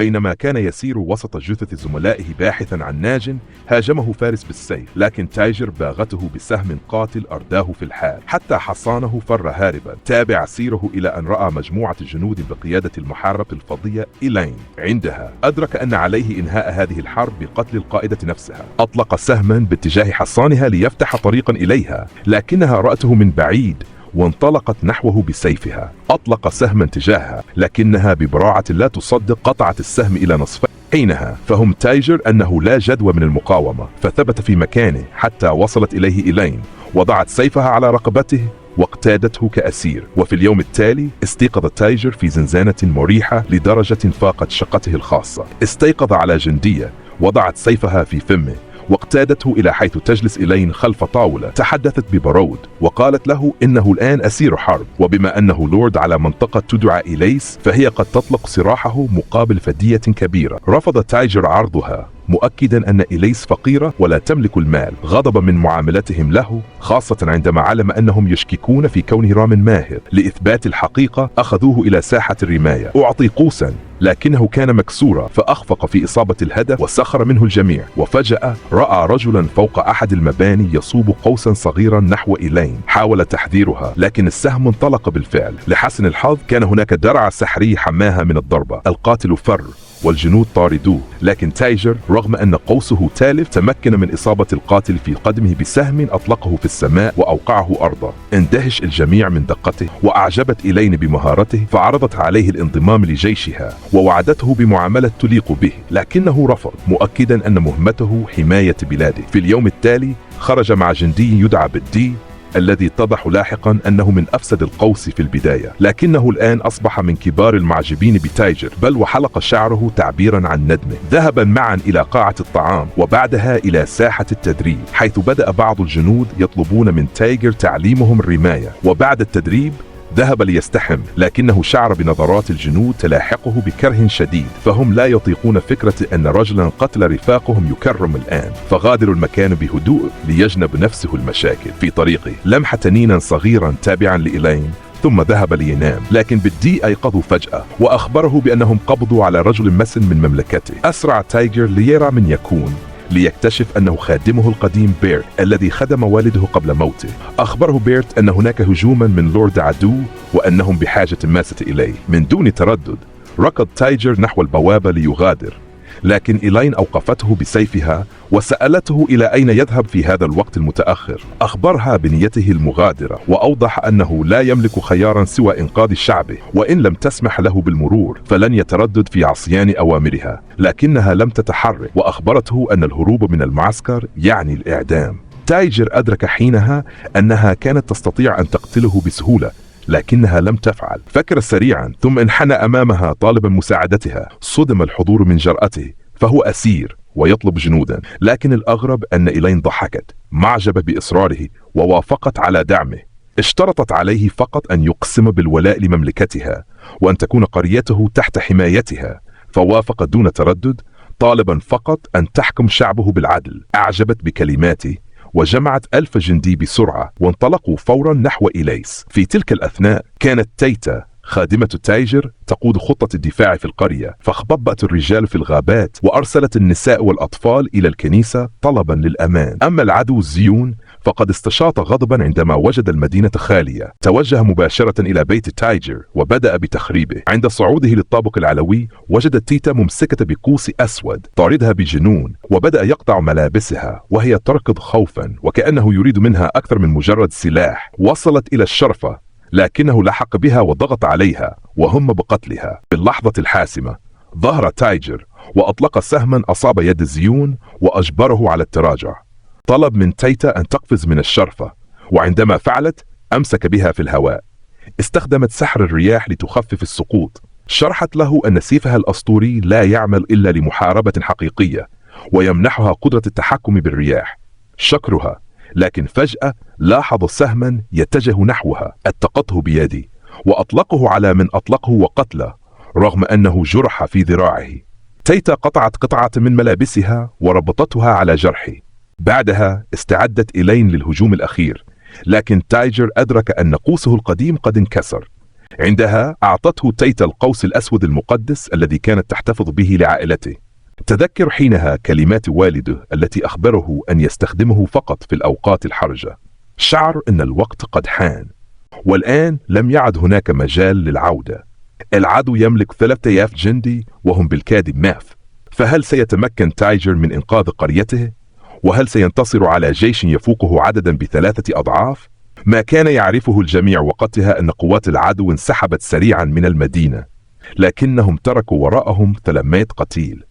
بينما كان يسير وسط جثث زملائه باحثا عن ناج، هاجمه فارس بالسيف، لكن تايجر باغته بسهم قاتل أرداه في الحال حتى حصانه فر هاربا. تابع سيره إلى أن رأى مجموعة جنود بقيادة المحاربة الفضية إيلين. عندها أدرك أن عليه إنهاء هذه الحرب بقتل القائدة نفسها. أطلق سهما باتجاه حصانها ليفتح طريقا إليها، لكنها رأته من بعيد وانطلقت نحوه بسيفها. أطلق سهما تجاهها، لكنها ببراعة لا تصدق قطعت السهم إلى نصفين. حينها فهم تايجر أنه لا جدوى من المقاومة، فثبت في مكانه حتى وصلت إليه إيلين، وضعت سيفها على رقبته واقتادته كأسير. وفي اليوم التالي استيقظ تايجر في زنزانة مريحة لدرجة فاقت شقته الخاصة. استيقظ على جندية وضعت سيفها في فمه واقتادته إلى حيث تجلس إيلين خلف طاولة. تحدثت ببرود وقالت له إنه الآن أسير حرب، وبما أنه لورد على منطقة تدعى إليس فهي قد تطلق سراحه مقابل فدية كبيرة. رفض تايجر عرضها مؤكدا أن إليس فقيرة ولا تملك المال، غضبا من معاملتهم له، خاصة عندما علم أنهم يشككون في كونه رام ماهر. لإثبات الحقيقة أخذوه إلى ساحة الرماية. أعطي قوسا لكنه كان مكسورا، فأخفق في إصابة الهدف وسخر منه الجميع. وفجأة رأى رجلا فوق أحد المباني يصوب قوسا صغيرا نحو إيلين. حاول تحذيرها لكن السهم انطلق بالفعل. لحسن الحظ كان هناك درع سحري حماها من الضربة. القاتل فر والجنود طاردوه، لكن تايجر رغم أن قوسه تالف تمكن من إصابة القاتل في قدمه بسهم أطلقه في السماء وأوقعه أرضا. اندهش الجميع من دقته، وأعجبت إيلين بمهارته، فعرضت عليه الانضمام لجيشها ووعدته بمعاملة تليق به، لكنه رفض مؤكدا أن مهمته حماية بلاده. في اليوم التالي خرج مع جندي يدعى بالدي، الذي اتضح لاحقا أنه من أفسد القوس في البداية، لكنه الآن أصبح من كبار المعجبين بتايجر، بل وحلق شعره تعبيرا عن ندمه. ذهبا معا إلى قاعة الطعام وبعدها إلى ساحة التدريب، حيث بدأ بعض الجنود يطلبون من تايجر تعليمهم الرماية. وبعد التدريب ذهب ليستحم، لكنه شعر بنظرات الجنود تلاحقه بكره شديد، فهم لا يطيقون فكرة أن رجلا قتل رفاقهم يكرم الآن. فغادروا المكان بهدوء ليجنب نفسه المشاكل. في طريقه لمح تنينا صغيرا تابعا لإيلين ثم ذهب لينام، لكن بالدي أيقظوا فجأة وأخبره بأنهم قبضوا على رجل مسن من مملكته. أسرع تايجر ليرى من يكون، ليكتشف أنه خادمه القديم بيرت الذي خدم والده قبل موته. أخبره بيرت أن هناك هجوما من لورد عدو وأنهم بحاجة ماسة إليه. من دون تردد ركض تايجر نحو البوابة ليغادر، لكن إيلين أوقفته بسيفها وسألته إلى أين يذهب في هذا الوقت المتأخر. أخبرها بنيته المغادرة وأوضح أنه لا يملك خيارا سوى إنقاذ شعبه، وإن لم تسمح له بالمرور فلن يتردد في عصيان أوامرها. لكنها لم تتحرك وأخبرته أن الهروب من المعسكر يعني الإعدام. تايجر أدرك حينها أنها كانت تستطيع أن تقتله بسهولة، لكنها لم تفعل. فكر سريعا ثم انحنى أمامها طالبا مساعدتها. صدم الحضور من جرأته، فهو أسير ويطلب جنودا. لكن الأغرب أن إيلين ضحكت معجبة بإصراره ووافقت على دعمه. اشترطت عليه فقط أن يقسم بالولاء لمملكتها وأن تكون قريته تحت حمايتها، فوافق دون تردد، طالبا فقط أن تحكم شعبه بالعدل. أعجبت بكلماته وجمعت 1000 جندي بسرعة وانطلقوا فورا نحو إليس. في تلك الأثناء كانت تيتا خادمة تايجر تقود خطة الدفاع في القرية، فاخبأت الرجال في الغابات وأرسلت النساء والأطفال إلى الكنيسة طلبا للأمان. أما العدو زيون فقد استشاط غضبا عندما وجد المدينة خالية. توجه مباشرة إلى بيت تايجر وبدأ بتخريبه. عند صعوده للطابق العلوي وجدت تيتا ممسكة بقوس أسود طاردها بجنون، وبدأ يقطع ملابسها وهي تركض خوفا وكأنه يريد منها أكثر من مجرد سلاح. وصلت إلى الشرفة لكنه لحق بها وضغط عليها وهم بقتلها. في اللحظة الحاسمة ظهر تايجر وأطلق سهما أصاب يد زيون وأجبره على التراجع. طلب من تيتا أن تقفز من الشرفة، وعندما فعلت أمسك بها في الهواء. استخدمت سحر الرياح لتخفف السقوط. شرحت له أن سيفها الأسطوري لا يعمل إلا لمحاربة حقيقية ويمنحها قدرة التحكم بالرياح. شكرها، لكن فجأة لاحظ سهما يتجه نحوها. التقطه بيدي وأطلقه على من أطلقه وقتله رغم أنه جرح في ذراعه. تيتا قطعت قطعة من ملابسها وربطتها على جرحه. بعدها استعدت إيلين للهجوم الأخير، لكن تايجر أدرك أن قوسه القديم قد انكسر. عندها أعطته تيتا القوس الأسود المقدس الذي كانت تحتفظ به لعائلته. تذكر حينها كلمات والده التي أخبره أن يستخدمه فقط في الأوقات الحرجة. شعر أن الوقت قد حان، والآن لم يعد هناك مجال للعودة. العدو يملك 3000 جندي وهم بالكاد ماف. فهل سيتمكن تايجر من إنقاذ قريته؟ وهل سينتصر على جيش يفوقه عددا ب3 أضعاف؟ ما كان يعرفه الجميع وقتها أن قوات العدو انسحبت سريعا من المدينة، لكنهم تركوا وراءهم 300 قتيل.